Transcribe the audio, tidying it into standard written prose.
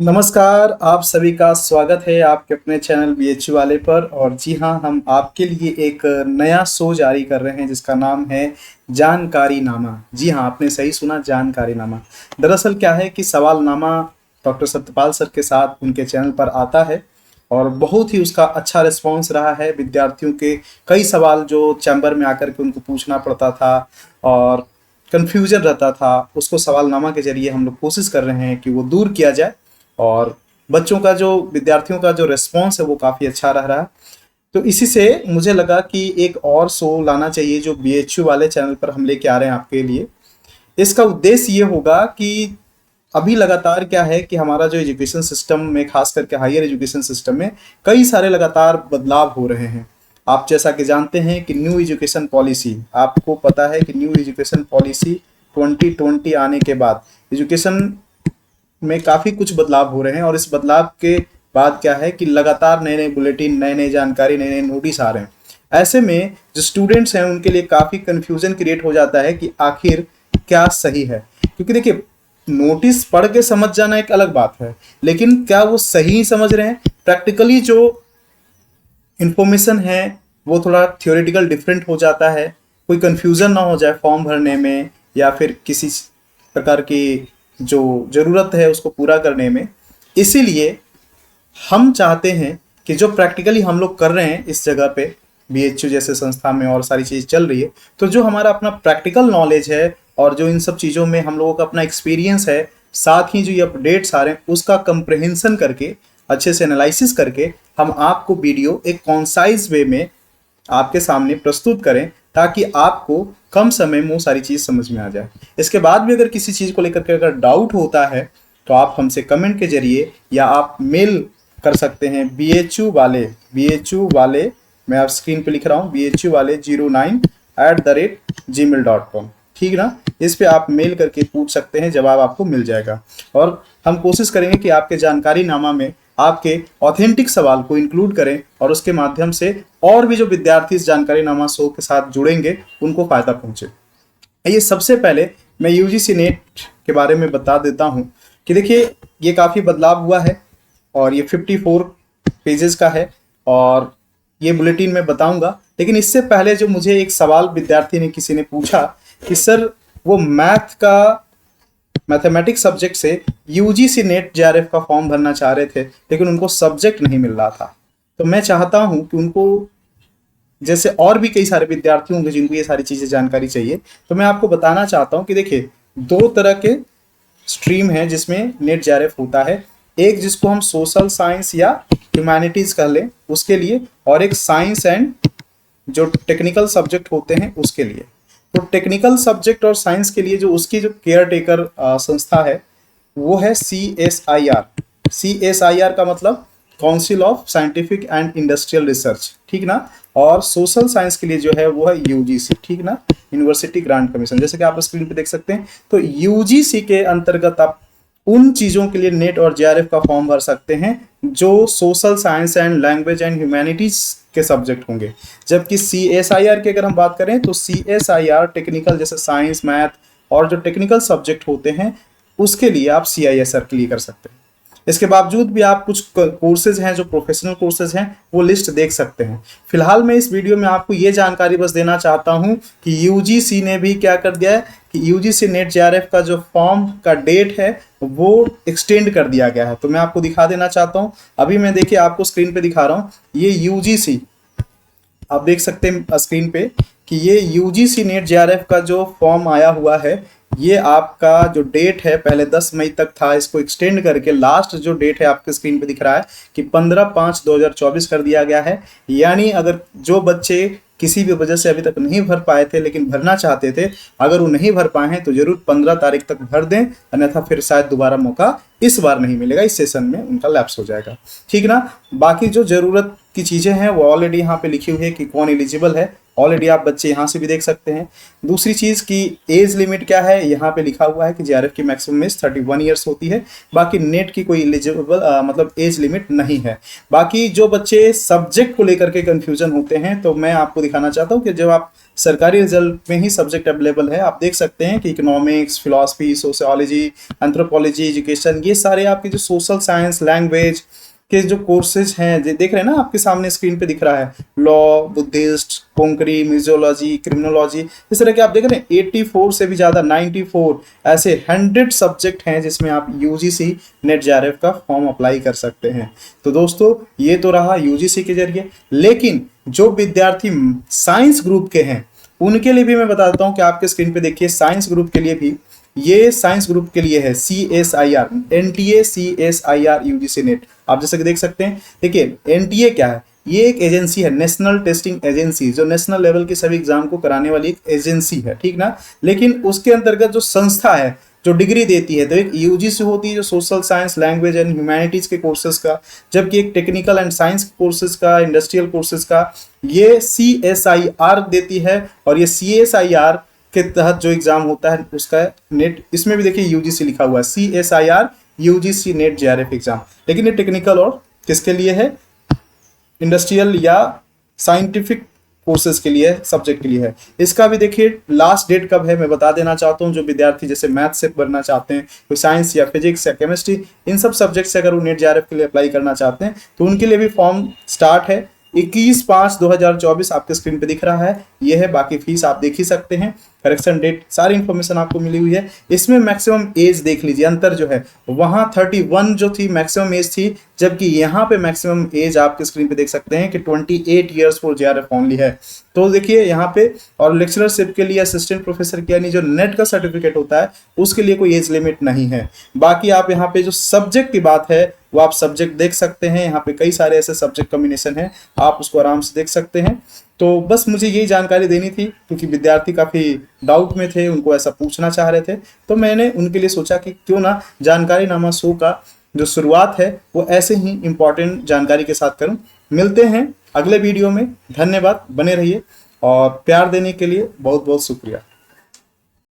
नमस्कार, आप सभी का स्वागत है आपके अपने चैनल बीएचयू वाले पर। और जी हाँ, हम आपके लिए एक नया शो जारी कर रहे हैं जिसका नाम है जानकारीनामा। जी हाँ, आपने सही सुना, जानकारीनामा। दरअसल क्या है कि सवालनामा डॉक्टर सत्यपाल सर के साथ उनके चैनल पर आता है और बहुत ही उसका अच्छा रिस्पांस रहा है। विद्यार्थियों के कई सवाल जो चैम्बर में आकर के उनको पूछना पड़ता था और कन्फ्यूजन रहता था, उसको सवालनामा के जरिए हम लोग कोशिश कर रहे हैं कि वो दूर किया जाए। और बच्चों का जो विद्यार्थियों का जो रिस्पॉन्स है वो काफ़ी अच्छा रह रहा है। तो इसी से मुझे लगा कि एक और शो लाना चाहिए जो बीएचयू वाले चैनल पर हम लेके आ रहे हैं आपके लिए। इसका उद्देश्य ये होगा कि अभी लगातार क्या है कि हमारा जो एजुकेशन सिस्टम में, खास करके हायर एजुकेशन सिस्टम में, कई सारे लगातार बदलाव हो रहे हैं। आप जैसा कि जानते हैं कि न्यू एजुकेशन पॉलिसी, आपको पता है कि न्यू एजुकेशन पॉलिसी 2020 आने के बाद एजुकेशन में काफ़ी कुछ बदलाव हो रहे हैं। और इस बदलाव के बाद क्या है कि लगातार नए नए बुलेटिन, नए नए जानकारी, नए नए नोटिस आ रहे हैं। ऐसे में जो स्टूडेंट्स हैं उनके लिए काफ़ी कन्फ्यूजन क्रिएट हो जाता है कि आखिर क्या सही है। क्योंकि देखिए, नोटिस पढ़ के समझ जाना एक अलग बात है, लेकिन क्या वो सही समझ रहे हैं? प्रैक्टिकली जो इन्फॉर्मेशन है वो थोड़ा थियोरेटिकल डिफरेंट हो जाता है। कोई कन्फ्यूज़न ना हो जाए फॉर्म भरने में या फिर किसी प्रकार की जो ज़रूरत है उसको पूरा करने में। इसीलिए हम चाहते हैं कि जो प्रैक्टिकली हम लोग कर रहे हैं इस जगह पे, बीएचयू जैसे संस्था में और सारी चीज़ चल रही है, तो जो हमारा अपना प्रैक्टिकल नॉलेज है और जो इन सब चीज़ों में हम लोगों का अपना एक्सपीरियंस है, साथ ही जो ये अपडेट्स आ रहे हैं उसका कंप्रहेंशन करके, अच्छे से एनालिसिस करके, हम आपको वीडियो एक कॉन्साइज वे में आपके सामने प्रस्तुत करें ताकि आपको कम समय में वो सारी चीज़ समझ में आ जाए। इसके बाद भी अगर किसी चीज़ को लेकर के अगर डाउट होता है तो आप हमसे कमेंट के जरिए या आप मेल कर सकते हैं। bhu वाले मैं आप स्क्रीन पे लिख रहा हूँ, bhu वाले 09@gmail.com। ठीक ना? इस पे आप मेल करके पूछ सकते हैं, जवाब आपको मिल जाएगा। और हम कोशिश करेंगे कि आपके जानकारीनामा में आपके ऑथेंटिक सवाल को इंक्लूड करें और उसके माध्यम से और भी जो विद्यार्थी इस जानकारीनामा शो के साथ जुड़ेंगे उनको फ़ायदा पहुंचे। ये सबसे पहले मैं यूजीसी नेट के बारे में बता देता हूं कि देखिए, ये काफ़ी बदलाव हुआ है और ये 54 पेजेस का है और ये बुलेटिन में बताऊंगा। लेकिन इससे पहले जो मुझे एक सवाल विद्यार्थी ने, किसी ने पूछा कि सर वो मैथमेटिक्स सब्जेक्ट से यूजीसी नेट जेआरएफ का फॉर्म भरना चाह रहे थे लेकिन उनको सब्जेक्ट नहीं मिल रहा था। तो मैं चाहता हूं कि उनको, जैसे और भी कई सारे विद्यार्थी होंगे जिनको ये सारी चीज़ें जानकारी चाहिए, तो मैं आपको बताना चाहता हूं कि देखिए, दो तरह के स्ट्रीम है जिसमें नेट जेआरएफ होता है। एक जिसको हम सोशल साइंस या ह्यूमैनिटीज कह लें उसके लिए, और एक साइंस एंड जो टेक्निकल सब्जेक्ट होते हैं उसके लिए। तो टेक्निकल सब्जेक्ट और साइंस के लिए जो उसकी जो केयर टेकर संस्था है वो है CSIR। CSIR का मतलब council of scientific and industrial research, ठीक ना? और सोशल साइंस के लिए जो है वो है यूजीसी, ठीक ना? यूनिवर्सिटी ग्रांट कमीशन, जैसे कि आप स्क्रीन पे देख सकते हैं। तो यूजीसी के अंतर्गत आप उन चीज़ों के लिए नेट और जेआरएफ का फॉर्म भर सकते हैं जो social science and language and humanities के सब्जेक्ट होंगे। जबकि CSIR की अगर हम बात करें तो CSIR टेक्निकल, जैसे साइंस, मैथ और जो टेक्निकल सब्जेक्ट होते हैं उसके लिए आप CISR के लिए कर सकते हैं। इसके बावजूद भी आप कुछ कोर्सेज हैं जो प्रोफेशनल कोर्सेज हैं वो लिस्ट देख सकते हैं। फिलहाल मैं इस वीडियो में आपको ये जानकारी बस देना चाहता हूं कि यूजीसी ने भी क्या कर दिया है कि यूजीसी नेट जेआरएफ का जो फॉर्म का डेट है वो एक्सटेंड कर दिया गया है। तो मैं आपको दिखा देना चाहता हूं, अभी मैं देखिए आपको स्क्रीन पे दिखा रहा हूं। ये यूजीसी, आप देख सकते हैं स्क्रीन पे कि ये यूजीसी नेट जेआरएफ का जो फॉर्म आया हुआ है, ये आपका जो डेट है पहले 10 मई तक था, इसको एक्सटेंड करके लास्ट जो डेट है आपके स्क्रीन पे दिख रहा है कि 15/5/2024 कर दिया गया है। यानी अगर जो बच्चे किसी भी वजह से अभी तक नहीं भर पाए थे लेकिन भरना चाहते थे, अगर वो नहीं भर पाए हैं तो जरूर 15 तारीख तक भर दें, अन्यथा फिर शायद दोबारा मौका इस बार नहीं मिलेगा, इस सेशन में उनका लैप्स हो जाएगा, ठीक ना? बाकी जो ज़रूरत की चीज़ें हैं वो ऑलरेडी यहाँ पे लिखी हुई है कि कौन एलिजिबल है ऑलरेडी आप बच्चे यहाँ से भी देख सकते हैं। दूसरी चीज़ की एज लिमिट क्या है, यहाँ पे लिखा हुआ है कि जेआरएफ की मैक्सिमम एज 31 ईयर्स होती है। बाकी नेट की कोई एलिजिबल मतलब एज लिमिट नहीं है। बाकी जो बच्चे सब्जेक्ट को लेकर के कंफ्यूजन होते हैं, तो मैं आपको दिखाना चाहता हूँ कि जब आप सरकारी रिजल्ट में ही सब्जेक्ट अवेलेबल है, आप देख सकते हैं कि economics, philosophy, sociology, anthropology, education, ये सारे आपके जो सोशल साइंस, लैंग्वेज के जो कोर्सेज हैं, देख रहे हैं ना आपके सामने स्क्रीन पे दिख रहा है, law, Buddhist, Konkani, museology, criminology, इस तरह के आप देख रहे हैं 84 से भी ज़्यादा 94 ऐसे 100 सब्जेक्ट हैं जिसमें आप यूजीसी नेट जेआरएफ का फॉर्म अप्लाई कर सकते हैं। तो दोस्तों ये तो रहा यूजीसी के जरिए, लेकिन जो विद्यार्थी साइंस ग्रुप के हैं उनके लिए भी मैं बता देता हूँ कि आपके स्क्रीन पे देखिए साइंस ग्रुप के लिए भी, ये साइंस ग्रुप के लिए है CSIR, NTA CSIR UGC net. आप जैसे कि देख सकते हैं, देखिए NTA क्या है, ये एक एजेंसी है, नेशनल टेस्टिंग एजेंसी, जो नेशनल लेवल के सभी एग्जाम को कराने वाली एक एजेंसी है, ठीक ना। लेकिन उसके अंतर्गत जो संस्था है जो डिग्री देती है, तो एक यूजीसी होती है जो social science, language and humanities के कोर्सेज का, जबकि एक टेक्निकल एंड साइंस कोर्सेज का, इंडस्ट्रियल कोर्सेज का ये CSIR देती है। और ये CSIR के तहत जो एग्जाम होता है उसका नेट, इसमें भी देखिए यूजीसी लिखा हुआ है, CSIR UGC net JRF exam. लेकिन ये टेक्निकल और किसके लिए है, इंडस्ट्रियल या साइंटिफिक कोर्सेज के लिए, सब्जेक्ट के लिए है। इसका भी देखिए लास्ट डेट कब है मैं बता देना चाहता हूँ। जो विद्यार्थी जैसे मैथ से बनना चाहते हैं, कोई साइंस या फिजिक्स या केमिस्ट्री, इन सब सब्जेक्ट से अगर वो नेट जेआरएफ के लिए अप्लाई करना चाहते हैं तो उनके लिए भी फॉर्म स्टार्ट है। 21/5/2024 आपके स्क्रीन पे दिख रहा है, ये है। बाकी फीस आप देख ही सकते हैं, करेक्शन डेट, सारी इंफॉर्मेशन आपको मिली हुई है। इसमें मैक्सिमम एज देख लीजिए, अंतर जो है वहां 31 जो थी मैक्सिमम एज थी, जबकि यहाँ पे मैक्सिमम एज आपके स्क्रीन पे देख सकते हैं कि 28 ईयर्स फॉर जेआरएफ ओनली है। तो देखिए यहाँ पे, और लेक्चरशिप के लिए, असिस्टेंट प्रोफेसर के यानी जो नेट का सर्टिफिकेट होता है उसके लिए कोई एज लिमिट नहीं है। बाकी आप यहाँ पे जो सब्जेक्ट की बात है वो आप सब्जेक्ट देख सकते हैं, यहाँ पे कई सारे ऐसे सब्जेक्ट कॉम्बिनेशन है, आप उसको आराम से देख सकते हैं। तो बस मुझे यही जानकारी देनी थी क्योंकि विद्यार्थी काफ़ी डाउट में थे, उनको ऐसा पूछना चाह रहे थे, तो मैंने उनके लिए सोचा कि क्यों ना जानकारीनामा शो का जो शुरुआत है वो ऐसे ही इंपॉर्टेंट जानकारी के साथ करूं। मिलते हैं अगले वीडियो में, धन्यवाद, बने रहिए और प्यार देने के लिए बहुत बहुत शुक्रिया।